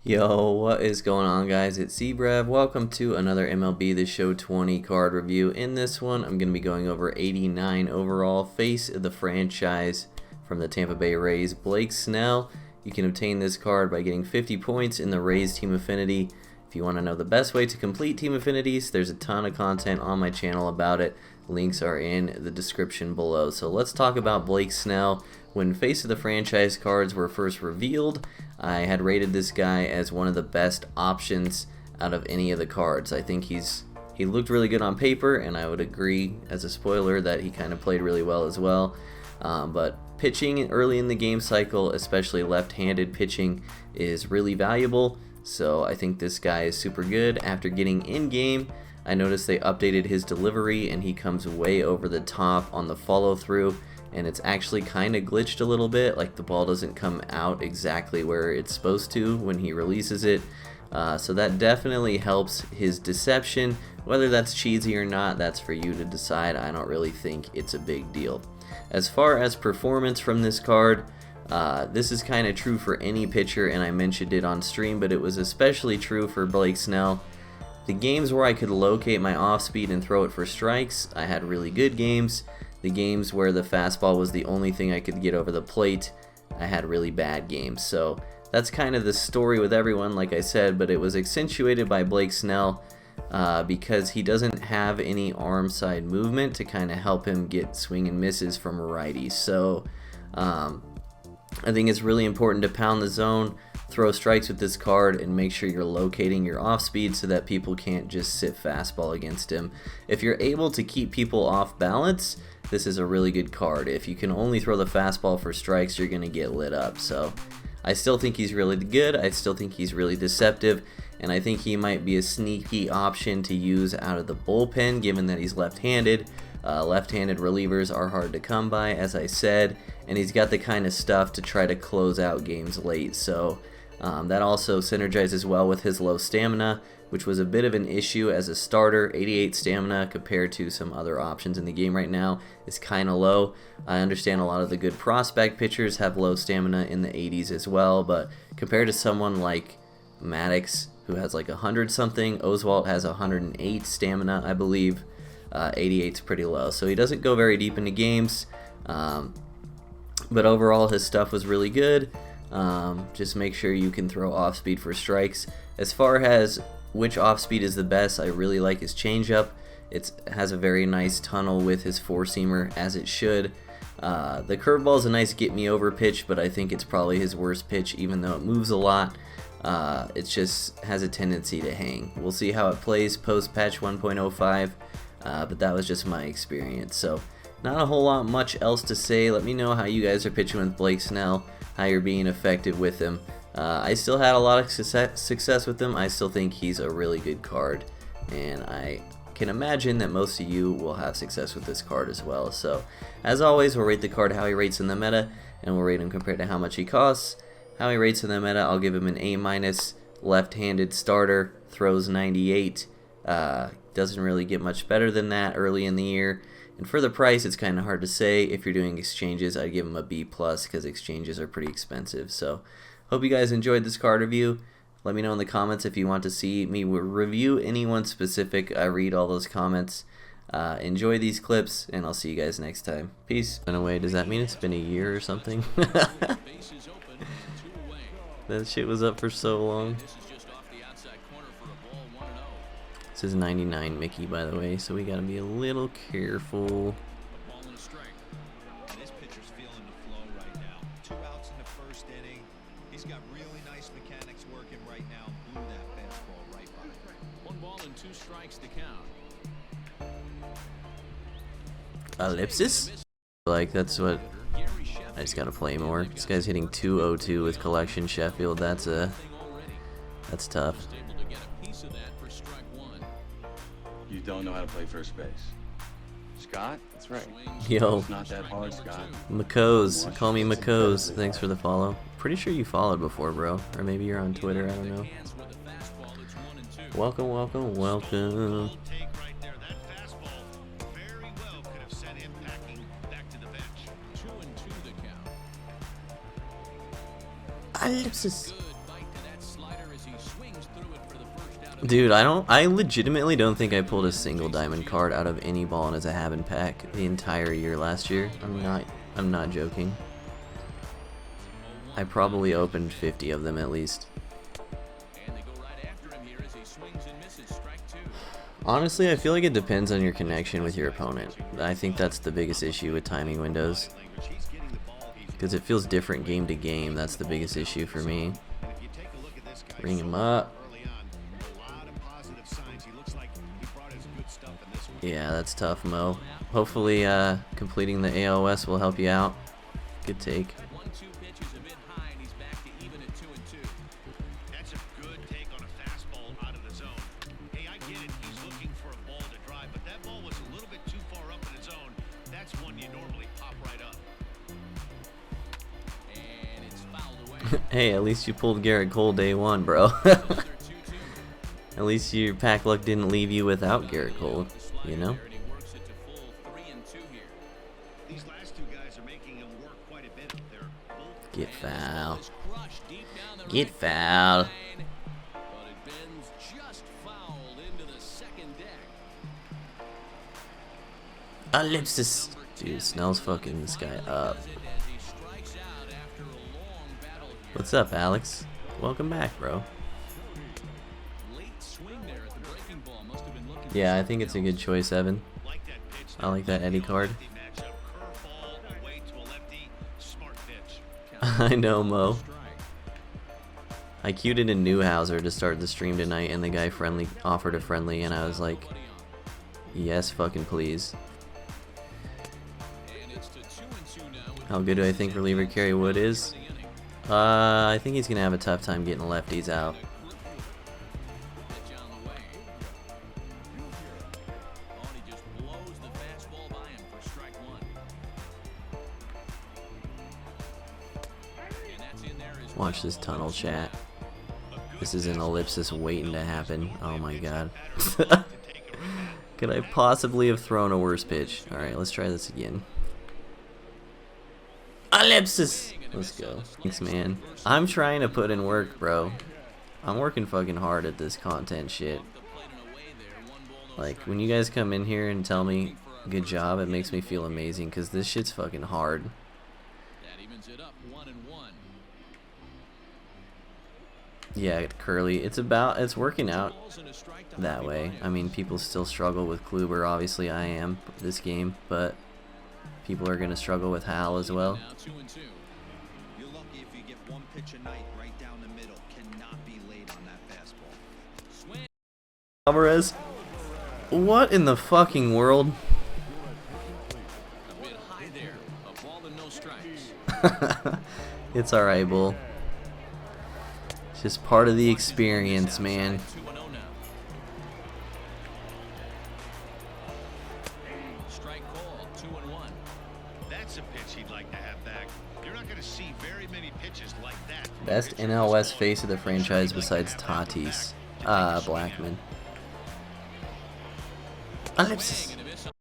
Yo, what is going on, guys? It's Zebrev. Welcome to another MLB The Show 20 card review. In this one, I'm going to be going over 89 overall face of the franchise from the Tampa Bay Rays, Blake Snell. You can obtain this card by getting 50 points in the Rays Team Affinity. If you want to know the best way to complete Team Affinities, there's a ton of content on my channel about it. Links are in the description below. So let's talk about Blake Snell. When face of the franchise cards were first revealed, I had rated this guy as one of the best options out of any of the cards. I think he looked really good on paper, and I would agree as a spoiler that he kind of played really well as well. But pitching early in the game cycle, especially left-handed pitching, is really valuable. So I think this guy is super good. After getting in-game, I noticed they updated his delivery, and he comes way over the top on the follow-through. And it's actually kind of glitched a little bit, like the ball doesn't come out exactly where it's supposed to when he releases it. So that definitely helps his deception. Whether that's cheesy or not, that's for you to decide. I don't really think it's a big deal. As far as performance from this card, this is kind of true for any pitcher, and I mentioned it on stream, but it was especially true for Blake Snell. The games where I could locate my off speed and throw it for strikes, I had really good games. The games where the fastball was the only thing I could get over the plate, I had really bad games. So that's kind of the story with everyone, like I said, but it was accentuated by Blake Snell because he doesn't have any arm side movement to kind of help him get swing and misses from righties. So I think it's really important to pound the zone, throw strikes with this card, and make sure you're locating your off speed so that people can't just sit fastball against him. If you're able to keep people off balance, this is a really good card. If you can only throw the fastball for strikes, you're going to get lit up. So I still think he's really good. I still think he's really deceptive, and I think he might be a sneaky option to use out of the bullpen given that he's left-handed. Left-handed relievers are hard to come by, as I said, and he's got the kind of stuff to try to close out games late. So that also synergizes well with his low stamina, which was a bit of an issue as a starter. 88 stamina compared to some other options in the game right now is kind of low. I understand a lot of the good prospect pitchers have low stamina in the 80s as well, but compared to someone like Maddux, who has like 100 something, Ozzie has 108 stamina, I believe. 88 is pretty low, so he doesn't go very deep into games, but overall his stuff was really good. Just make sure you can throw off speed for strikes. As far as which off speed is the best, I really like his changeup. It has a very nice tunnel with his four-seamer, as it should. The curveball is a nice get-me-over pitch, but I think it's probably his worst pitch, even though it moves a lot. It just has a tendency to hang. We'll see how it plays post-patch 1.05, but that was just my experience. So not a whole lot much else to say. Let me know how you guys are pitching with Blake Snell, how you're being effective with him. I still had a lot of success with him. I still think he's a really good card, and I can imagine that most of you will have success with this card as well. So as always, we'll rate the card how he rates in the meta, and we'll rate him compared to how much he costs. How he rates in the meta, I'll give him an A-, left-handed starter, throws 98. Doesn't really get much better than that early in the year. And for the price, it's kind of hard to say. If you're doing exchanges, I'd give him a B+, because exchanges are pretty expensive. So hope you guys enjoyed this card review. Let me know in the comments if you want to see me review anyone specific. I read all those comments. Enjoy these clips, and I'll see you guys next time. Peace. In a way, does that mean it's been a year or something? That shit was up for so long. This is 99 Mickey, by the way, so we gotta be a little careful. This pitcher's feeling the flow right now. 2 outs in the first inning. He's got really nice mechanics working right now. Blew that fastball right by. 1 ball and 2 strikes to count. Ellipsis? Like, that's what I just gotta play more. This guy's hitting 202 with collection Sheffield. That's tough. You don't know how to play first base. Scott? That's right. Yo, It's not that hard, Scott. Makoz. Call me Makoz. Thanks for the follow. Pretty sure you followed before, bro. Or maybe you're on Twitter, I don't know. Welcome, welcome, welcome. Take right there. That fastball very well could have sent him packing back to the bench. 2-2 the count. Ellipsis. Good bite to that slider. Dude, I legitimately don't think I pulled a single diamond card out of any ball in a Zahabin pack the entire year last year. I'm not joking. I probably opened 50 of them at least. Honestly, I feel like it depends on your connection with your opponent. I think that's the biggest issue with timing windows. Because it feels different game to game. That's the biggest issue for me. Bring him up. Yeah, that's tough, Mo. Hopefully, completing the AOS will help you out. Good take. That's a good take on a fastball out of the zone. Hey, I get it. He's looking for a ball to drive, but that ball was a little bit too far up in the zone. That's one you normally pop right up. And it's fouled away. Hey, at least you pulled Garrett Cole day one, bro. At least your pack luck didn't leave you without Garrett Cole, you know? These last two guys are making him work quite a bit up there. Get foul. Get foul. Ellipsis. Dude, Snell's fucking this guy up. What's up, Alex? Welcome back, bro. Yeah, I think it's a good choice, Evan. I like that Eddie card. I know, Mo. I queued it in Newhouser to start the stream tonight, and the guy offered a friendly, and I was like, yes, fucking please. How good do I think reliever Kerry Wood is? I think he's gonna have a tough time getting lefties out. Watch this tunnel, chat. This is an ellipsis waiting to happen. Oh my god. Could I possibly have thrown a worse pitch? Alright, let's try this again. Ellipsis! Let's go. Thanks, man. I'm trying to put in work, bro. I'm working fucking hard at this content shit. Like, when you guys come in here and tell me good job, it makes me feel amazing, because this shit's fucking hard. Yeah, Curly. It's working out that way. I mean, people still struggle with Gleyber. Obviously, I am this game, but people are gonna struggle with Hal as well. You're lucky if you get one pitch a night right down the middle. Cannot be late on that fastball. Alvarez. What in the fucking world? It's alright, Bull. It's just part of the experience, man. That's a pitch he'd like to have back. You're not going to see very many pitches like that. Best NL West face of the franchise besides Tatis. Blackmon. Ellipsis.